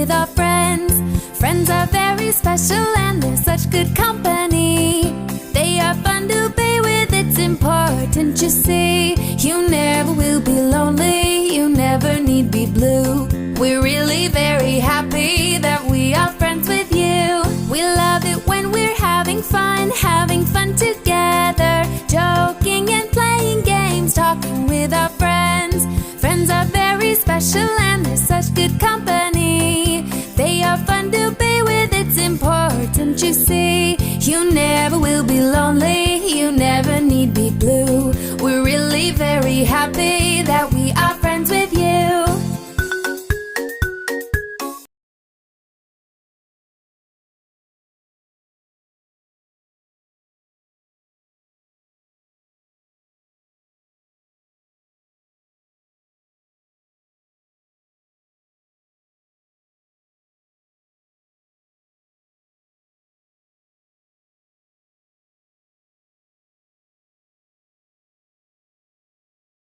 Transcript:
with our friends. Friends are very special and they're such good company. They are fun to be with, it's important you see. You never will be lonely, you never need be blue. We're really very happy that we are friends with you. We love it when we're having fun together, joking and playing games, talking with our friends. Friends are very special and they're such good company. They are fun to be with, it's important you see. You never will be lonely, you never need be blue. We're really very happy